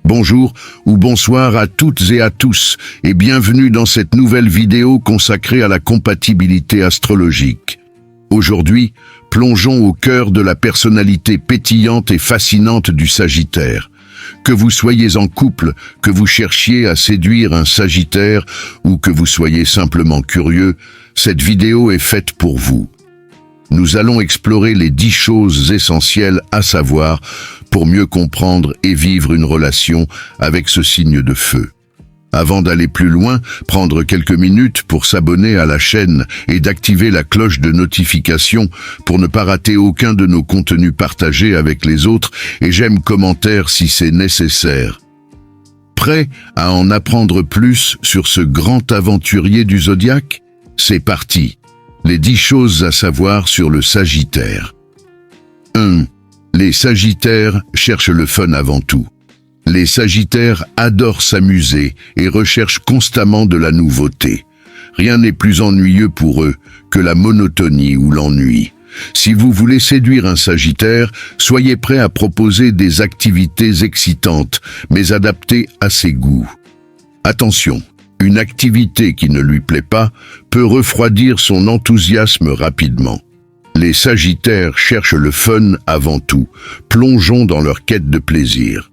Bonjour ou bonsoir à toutes et à tous et bienvenue dans cette nouvelle vidéo consacrée à la compatibilité astrologique. Aujourd'hui, plongeons au cœur de la personnalité pétillante et fascinante du Sagittaire. Que vous soyez en couple, que vous cherchiez à séduire un Sagittaire ou que vous soyez simplement curieux, cette vidéo est faite pour vous. Nous allons explorer les 10 choses essentielles à savoir pour mieux comprendre et vivre une relation avec ce signe de feu. Avant d'aller plus loin, prendre quelques minutes pour s'abonner à la chaîne et d'activer la cloche de notification pour ne pas rater aucun de nos contenus partagés avec les autres et j'aime commentaire si c'est nécessaire. Prêt à en apprendre plus sur ce grand aventurier du zodiaque? C'est parti! Les 10 choses à savoir sur le Sagittaire. 1. Les Sagittaires cherchent le fun avant tout. Les Sagittaires adorent s'amuser et recherchent constamment de la nouveauté. Rien n'est plus ennuyeux pour eux que la monotonie ou l'ennui. Si vous voulez séduire un Sagittaire, soyez prêt à proposer des activités excitantes, mais adaptées à ses goûts. Attention! Une activité qui ne lui plaît pas peut refroidir son enthousiasme rapidement. Les Sagittaires cherchent le fun avant tout, plongeons dans leur quête de plaisir.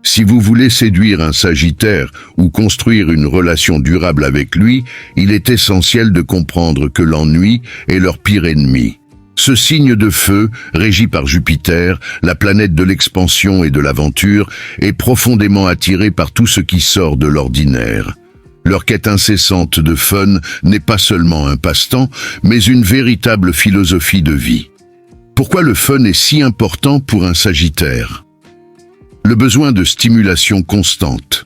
Si vous voulez séduire un Sagittaire ou construire une relation durable avec lui, il est essentiel de comprendre que l'ennui est leur pire ennemi. Ce signe de feu, régi par Jupiter, la planète de l'expansion et de l'aventure, est profondément attiré par tout ce qui sort de l'ordinaire. Leur quête incessante de fun n'est pas seulement un passe-temps, mais une véritable philosophie de vie. Pourquoi le fun est si important pour un Sagittaire? Le besoin de stimulation constante.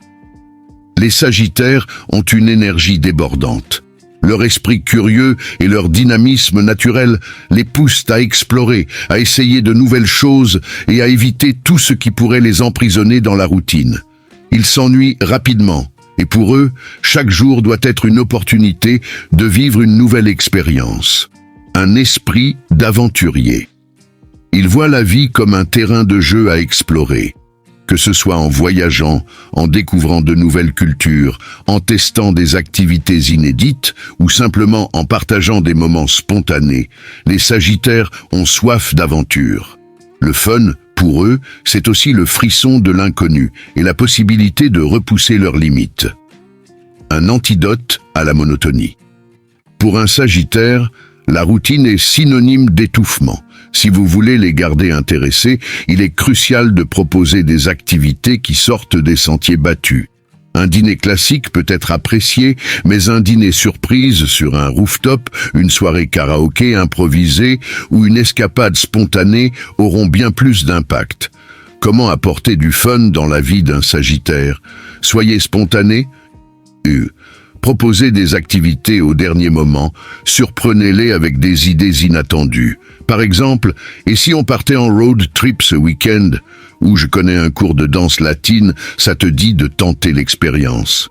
Les Sagittaires ont une énergie débordante. Leur esprit curieux et leur dynamisme naturel les poussent à explorer, à essayer de nouvelles choses et à éviter tout ce qui pourrait les emprisonner dans la routine. Ils s'ennuient rapidement. Et pour eux, chaque jour doit être une opportunité de vivre une nouvelle expérience. Un esprit d'aventurier. Ils voient la vie comme un terrain de jeu à explorer. Que ce soit en voyageant, en découvrant de nouvelles cultures, en testant des activités inédites ou simplement en partageant des moments spontanés, les Sagittaires ont soif d'aventure. Le fun, pour eux, c'est aussi le frisson de l'inconnu et la possibilité de repousser leurs limites. Un antidote à la monotonie. Pour un Sagittaire, la routine est synonyme d'étouffement. Si vous voulez les garder intéressés, il est crucial de proposer des activités qui sortent des sentiers battus. Un dîner classique peut être apprécié, mais un dîner surprise sur un rooftop, une soirée karaoké improvisée ou une escapade spontanée auront bien plus d'impact. Comment apporter du fun dans la vie d'un Sagittaire? Soyez spontané. Proposez des activités au dernier moment, surprenez-les avec des idées inattendues. Par exemple, et si on partait en road trip ce week-end, ou je connais un cours de danse latine, ça te dit de tenter l'expérience.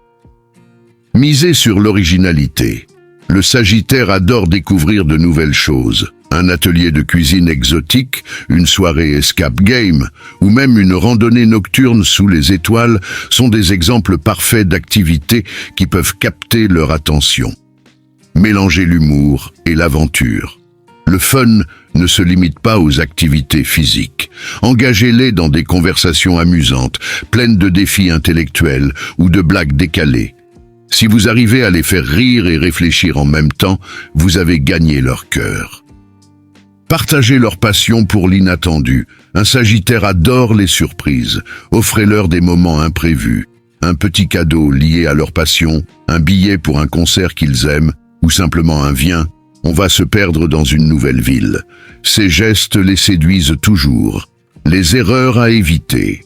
Misez sur l'originalité. Le Sagittaire adore découvrir de nouvelles choses. Un atelier de cuisine exotique, une soirée escape game, ou même une randonnée nocturne sous les étoiles sont des exemples parfaits d'activités qui peuvent capter leur attention. Mélangez l'humour et l'aventure. Le fun ne se limite pas aux activités physiques. Engagez-les dans des conversations amusantes, pleines de défis intellectuels ou de blagues décalées. Si vous arrivez à les faire rire et réfléchir en même temps, vous avez gagné leur cœur. Partagez leur passion pour l'inattendu. Un Sagittaire adore les surprises. Offrez-leur des moments imprévus. Un petit cadeau lié à leur passion, un billet pour un concert qu'ils aiment, ou simplement un viens. On va se perdre dans une nouvelle ville. Ces gestes les séduisent toujours. Les erreurs à éviter.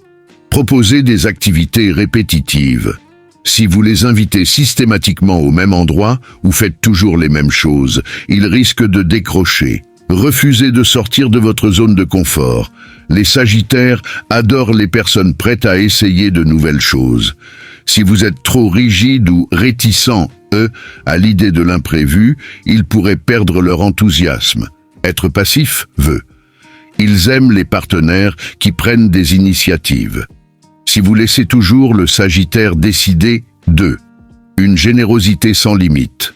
Proposez des activités répétitives. Si vous les invitez systématiquement au même endroit ou faites toujours les mêmes choses, ils risquent de décrocher. Refusez de sortir de votre zone de confort. Les Sagittaires adorent les personnes prêtes à essayer de nouvelles choses. Si vous êtes trop rigide ou réticent, à l'idée de l'imprévu, ils pourraient perdre leur enthousiasme. Être passif, Ils aiment les partenaires qui prennent des initiatives. Si vous laissez toujours le Sagittaire décider, 2. Une générosité sans limite.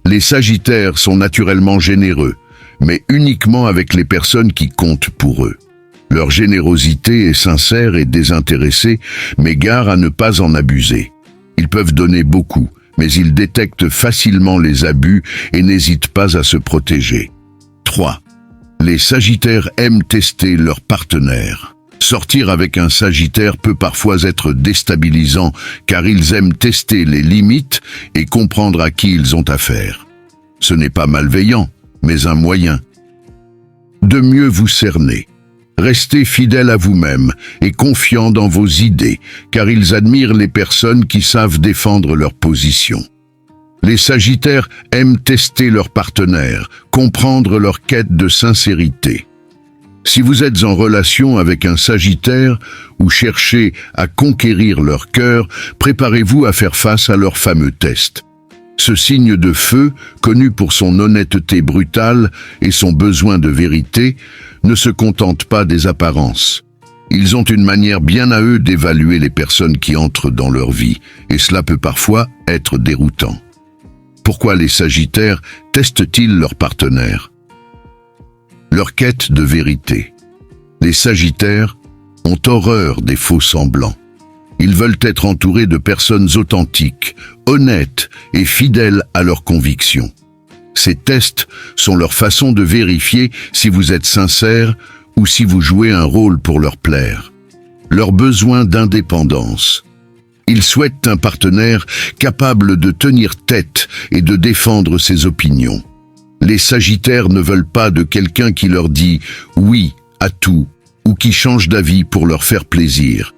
Les Sagittaires sont naturellement généreux, mais uniquement avec les personnes qui comptent pour eux. Leur générosité est sincère et désintéressée, mais gare à ne pas en abuser. Ils peuvent donner beaucoup, mais ils détectent facilement les abus et n'hésitent pas à se protéger. 3. Les Sagittaires aiment tester leur partenaire. Sortir avec un Sagittaire peut parfois être déstabilisant, car ils aiment tester les limites et comprendre à qui ils ont affaire. Ce n'est pas malveillant, mais un moyen de mieux vous cerner. Restez fidèle à vous-même et confiant dans vos idées, car ils admirent les personnes qui savent défendre leur position. Les Sagittaires aiment tester leur partenaire, comprendre leur quête de sincérité. Si vous êtes en relation avec un Sagittaire ou cherchez à conquérir leur cœur, préparez-vous à faire face à leur fameux test. Ce signe de feu, connu pour son honnêteté brutale et son besoin de vérité, ne se contente pas des apparences. Ils ont une manière bien à eux d'évaluer les personnes qui entrent dans leur vie, et cela peut parfois être déroutant. Pourquoi les Sagittaires testent-ils leur partenaire ? Leur quête de vérité. Les Sagittaires ont horreur des faux semblants. Ils veulent être entourés de personnes authentiques, honnêtes et fidèles à leurs convictions. Ces tests sont leur façon de vérifier si vous êtes sincère ou si vous jouez un rôle pour leur plaire. Leur besoin d'indépendance. Ils souhaitent un partenaire capable de tenir tête et de défendre ses opinions. Les Sagittaires ne veulent pas de quelqu'un qui leur dit « oui » à tout ou qui change d'avis pour leur faire plaisir.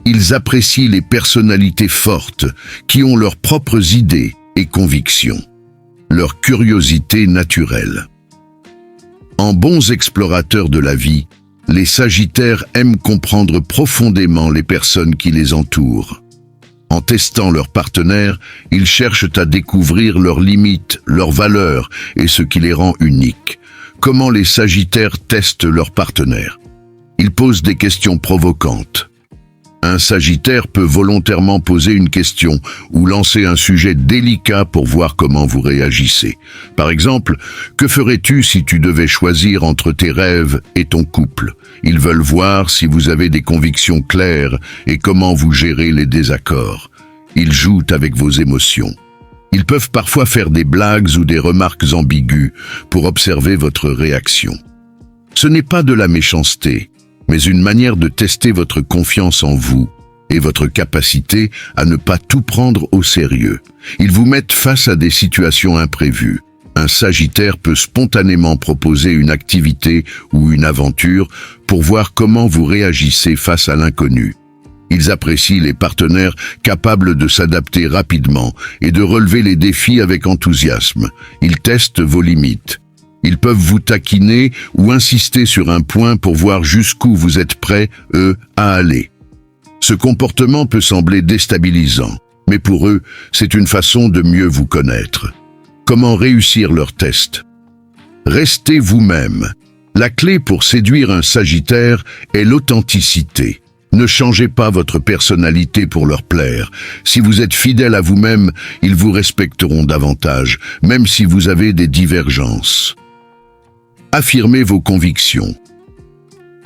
Ils apprécient les personnalités fortes qui ont leurs propres idées et convictions. Leur curiosité naturelle. En bons explorateurs de la vie, les Sagittaires aiment comprendre profondément les personnes qui les entourent. En testant leur partenaire, ils cherchent à découvrir leurs limites, leurs valeurs et ce qui les rend uniques. Comment les Sagittaires testent leur partenaire ? Ils posent des questions provocantes. Un Sagittaire peut volontairement poser une question ou lancer un sujet délicat pour voir comment vous réagissez. Par exemple, que ferais-tu si tu devais choisir entre tes rêves et ton couple ? Ils veulent voir si vous avez des convictions claires et comment vous gérez les désaccords. Ils jouent avec vos émotions. Ils peuvent parfois faire des blagues ou des remarques ambiguës pour observer votre réaction. Ce n'est pas de la méchanceté, mais une manière de tester votre confiance en vous et votre capacité à ne pas tout prendre au sérieux. Ils vous mettent face à des situations imprévues. Un Sagittaire peut spontanément proposer une activité ou une aventure pour voir comment vous réagissez face à l'inconnu. Ils apprécient les partenaires capables de s'adapter rapidement et de relever les défis avec enthousiasme. Ils testent vos limites. Ils peuvent vous taquiner ou insister sur un point pour voir jusqu'où vous êtes prêts, à aller. Ce comportement peut sembler déstabilisant, mais pour eux, c'est une façon de mieux vous connaître. Comment réussir leur test ? Restez vous-même. La clé pour séduire un Sagittaire est l'authenticité. Ne changez pas votre personnalité pour leur plaire. Si vous êtes fidèle à vous-même, ils vous respecteront davantage, même si vous avez des divergences. Affirmez vos convictions.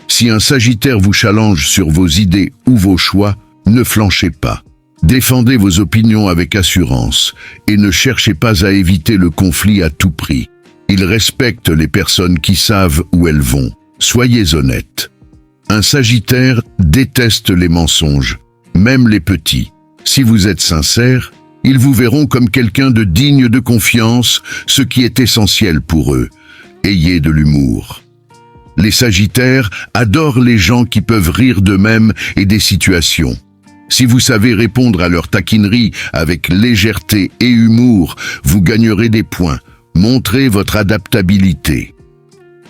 Si un Sagittaire vous challenge sur vos idées ou vos choix, ne flanchez pas. Défendez vos opinions avec assurance et ne cherchez pas à éviter le conflit à tout prix. Ils respectent les personnes qui savent où elles vont. Soyez honnêtes. Un Sagittaire déteste les mensonges, même les petits. Si vous êtes sincère, ils vous verront comme quelqu'un de digne de confiance, ce qui est essentiel pour eux. Ayez de l'humour. Les Sagittaires adorent les gens qui peuvent rire d'eux-mêmes et des situations. Si vous savez répondre à leurs taquineries avec légèreté et humour, vous gagnerez des points. Montrez votre adaptabilité.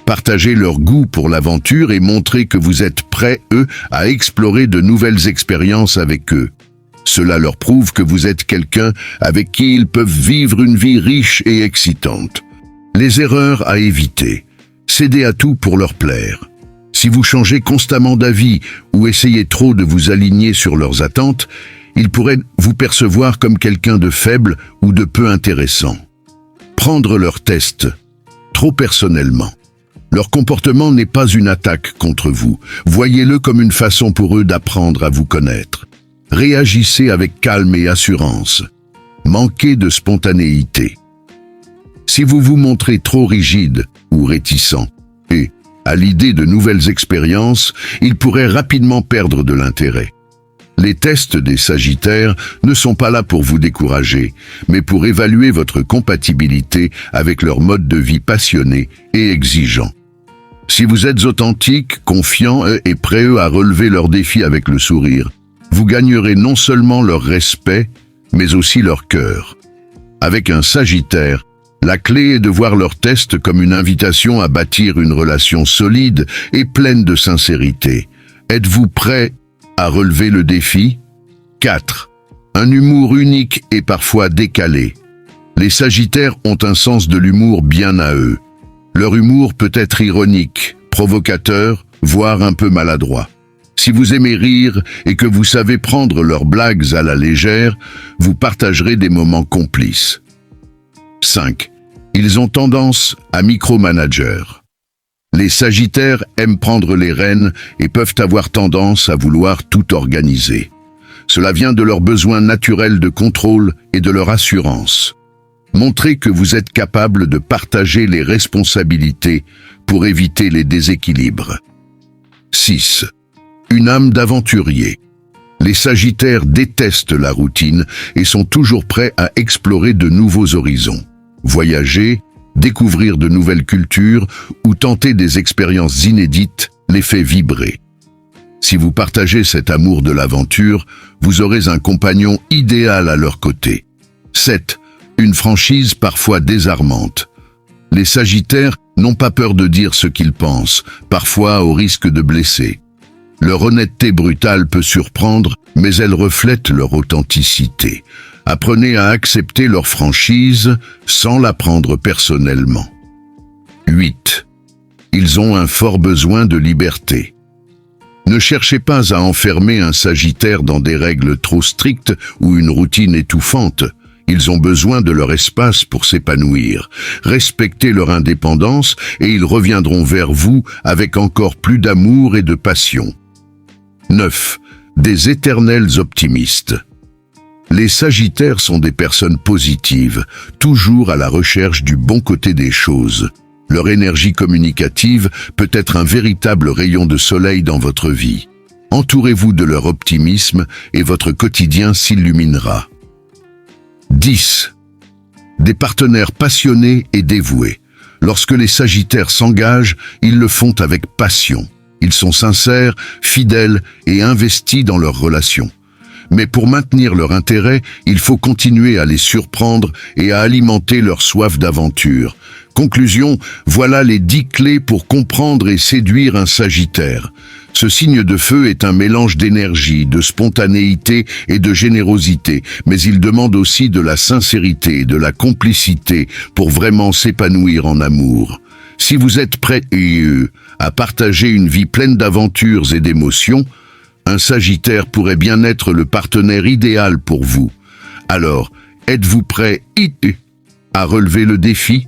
Partagez leur goût pour l'aventure et montrez que vous êtes prêts, à explorer de nouvelles expériences avec eux. Cela leur prouve que vous êtes quelqu'un avec qui ils peuvent vivre une vie riche et excitante. Les erreurs à éviter. Cédez à tout pour leur plaire. Si vous changez constamment d'avis ou essayez trop de vous aligner sur leurs attentes, ils pourraient vous percevoir comme quelqu'un de faible ou de peu intéressant. Prendre leur test trop personnellement. Leur comportement n'est pas une attaque contre vous. Voyez-le comme une façon pour eux d'apprendre à vous connaître. Réagissez avec calme et assurance. Manquez de spontanéité. Si vous vous montrez trop rigide ou réticent, et à l'idée de nouvelles expériences, ils pourraient rapidement perdre de l'intérêt. Les tests des Sagittaires ne sont pas là pour vous décourager, mais pour évaluer votre compatibilité avec leur mode de vie passionné et exigeant. Si vous êtes authentique, confiant et prêt à relever leurs défis avec le sourire, vous gagnerez non seulement leur respect, mais aussi leur cœur. Avec un Sagittaire, la clé est de voir leur test comme une invitation à bâtir une relation solide et pleine de sincérité. Êtes-vous prêt à relever le défi? 4. Un humour unique et parfois décalé. Les Sagittaires ont un sens de l'humour bien à eux. Leur humour peut être ironique, provocateur, voire un peu maladroit. Si vous aimez rire et que vous savez prendre leurs blagues à la légère, vous partagerez des moments complices. 5. Ils ont tendance à micromanager. Les Sagittaires aiment prendre les rênes et peuvent avoir tendance à vouloir tout organiser. Cela vient de leur besoin naturel de contrôle et de leur assurance. Montrez que vous êtes capable de partager les responsabilités pour éviter les déséquilibres. 6. Une âme d'aventurier. Les Sagittaires détestent la routine et sont toujours prêts à explorer de nouveaux horizons. Voyager, découvrir de nouvelles cultures ou tenter des expériences inédites les fait vibrer. Si vous partagez cet amour de l'aventure, vous aurez un compagnon idéal à leur côté. 7. Une franchise parfois désarmante. Les Sagittaires n'ont pas peur de dire ce qu'ils pensent, parfois au risque de blesser. Leur honnêteté brutale peut surprendre, mais elle reflète leur authenticité. Apprenez à accepter leur franchise sans la prendre personnellement. 8. Ils ont un fort besoin de liberté. Ne cherchez pas à enfermer un Sagittaire dans des règles trop strictes ou une routine étouffante. Ils ont besoin de leur espace pour s'épanouir. Respectez leur indépendance et ils reviendront vers vous avec encore plus d'amour et de passion. 9. Des éternels optimistes. Les Sagittaires sont des personnes positives, toujours à la recherche du bon côté des choses. Leur énergie communicative peut être un véritable rayon de soleil dans votre vie. Entourez-vous de leur optimisme et votre quotidien s'illuminera. 10. Des partenaires passionnés et dévoués. Lorsque les Sagittaires s'engagent, ils le font avec passion. Ils sont sincères, fidèles et investis dans leurs relations. Mais pour maintenir leur intérêt, il faut continuer à les surprendre et à alimenter leur soif d'aventure. Conclusion, voilà les 10 clés pour comprendre et séduire un Sagittaire. Ce signe de feu est un mélange d'énergie, de spontanéité et de générosité, mais il demande aussi de la sincérité et de la complicité pour vraiment s'épanouir en amour. Si vous êtes prêts à partager une vie pleine d'aventures et d'émotions, un Sagittaire pourrait bien être le partenaire idéal pour vous. Alors, êtes-vous prêt à relever le défi ?